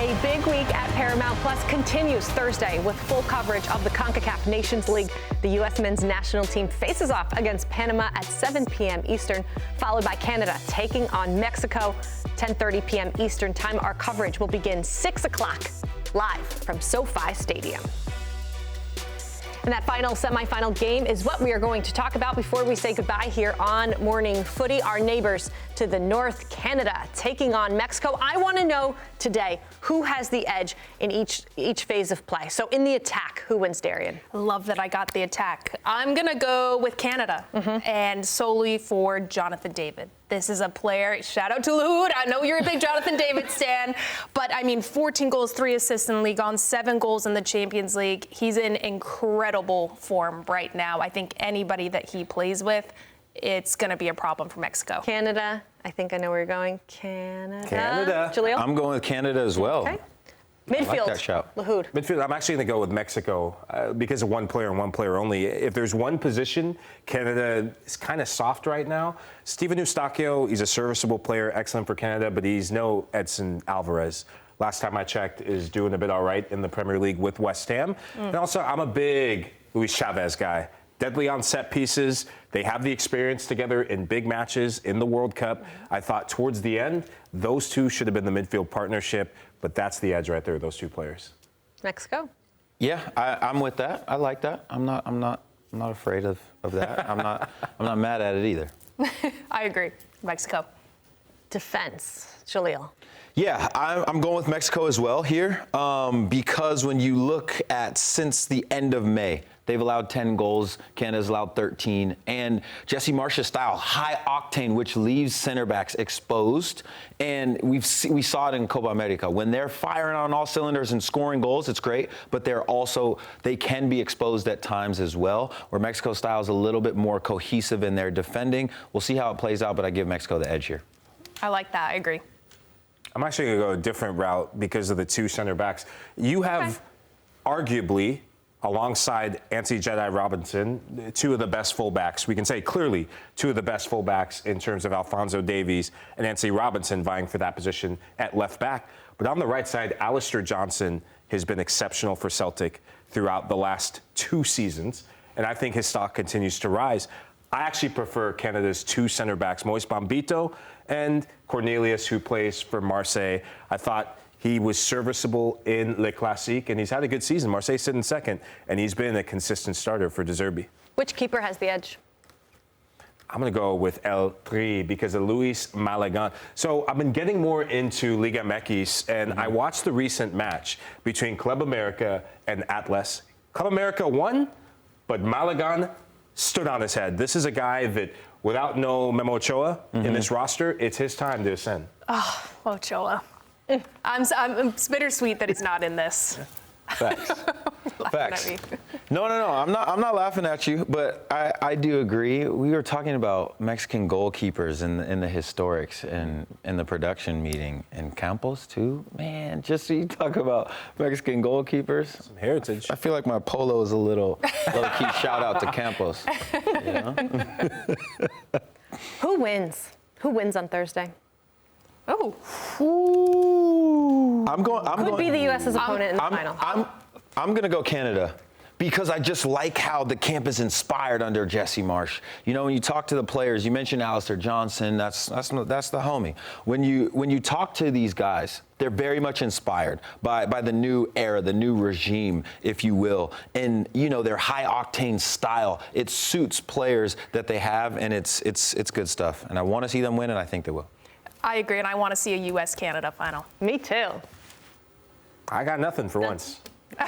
A big week at Paramount Plus continues Thursday with full coverage of the CONCACAF Nations League. The U.S. men's national team faces off against Panama at 7 p.m. Eastern, followed by Canada taking on Mexico, 10:30 p.m. Eastern time. Our coverage will begin 6 o'clock live from SoFi Stadium. And that final semifinal game is what we are going to talk about before we say goodbye here on Morning Footy. Our neighbors to the north, Canada, taking on Mexico. I want to know today who has the edge in each phase of play. So in the attack, who wins, Darian? Love that I got the attack. I'm going to go with Canada, and solely for Jonathan David. This is a player, shout out to Lahoud. I know you're a big Jonathan David stan, but I mean, 14 goals, 3 assists in the league, on 7 goals in the Champions League. He's in incredible form right now. I think anybody that he plays with, it's going to be a problem for Mexico. Canada, I think I know where you're going. Canada. Jalil? I'm going with Canada as well. Okay. Midfield. I like that shout. Lahoud. Midfield, I'm actually going to go with Mexico because of one player and one player only. If there's one position, Canada is kind of soft right now. Steven Eustáquio, he's a serviceable player, excellent for Canada, but he's no Edson Alvarez. Last time I checked, is doing a bit all right in the Premier League with West Ham. And also, I'm a big Luis Chavez guy. Deadly on set pieces. They have the experience together in big matches in the World Cup. I thought towards the end, those two should have been the midfield partnership, but that's the edge right there, those two players. Mexico. Yeah, I'm with that. I like that. I'm not afraid of that. I'm not mad at it either. I agree. Mexico. Defense. Jalil. Yeah, I'm going with Mexico as well here because when you look at since the end of May, they've allowed 10 goals. Canada's allowed 13. And Jesse Marsh's style, high octane, which leaves center backs exposed. And we saw it in Copa America. When they're firing on all cylinders and scoring goals, it's great. But they can be exposed at times as well, where Mexico's style is a little bit more cohesive in their defending. We'll see how it plays out, but I give Mexico the edge here. I like that. I agree. I'm actually going to go a different route because of the two center backs. You have arguably, alongside Anthony Jedi Robinson, two of the best fullbacks. We can say clearly two of the best fullbacks in terms of Alphonso Davies and Anthony Robinson vying for that position at left back. But on the right side, Alistair Johnson has been exceptional for Celtic throughout the last 2 seasons, and I think his stock continues to rise. I actually prefer Canada's 2 center backs, Moise Bombito and Cornelius, who plays for Marseille. I thought he was serviceable in Le Classique, and he's had a good season. Marseille sitting second, and he's been a consistent starter for De Zerbi. Which keeper has the edge? I'm going to go with El Tri because of Luis Malagan. So I've been getting more into Liga MX, and I watched the recent match between Club America and Atlas. Club America won, but Malagan stood on his head. This is a guy that, without no Memo Ochoa in this roster, it's his time to ascend. Oh, Ochoa. I'm bittersweet that he's not in this. Facts. Facts. No. I'm not laughing at you, but I do agree. We were talking about Mexican goalkeepers in the historics and in the production meeting, and Campos too. Man, just so you talk about Mexican goalkeepers, Some heritage. I feel like my polo is a little low-key shout out to Campos. You know? Who wins? Who wins on Thursday? Oh. I'm going. Could be the U.S.'s opponent in the final. I'm going to go Canada because I just like how the camp is inspired under Jesse Marsh. You know, when you talk to the players, you mentioned Alistair Johnson. That's the homie. When you talk to these guys, they're very much inspired by the new era, the new regime, if you will. And, you know, their high octane style, it suits players that they have, and it's good stuff. And I want to see them win, and I think they will. I agree, and I want to see a U.S.-Canada final. Me too. I got nothing for once. All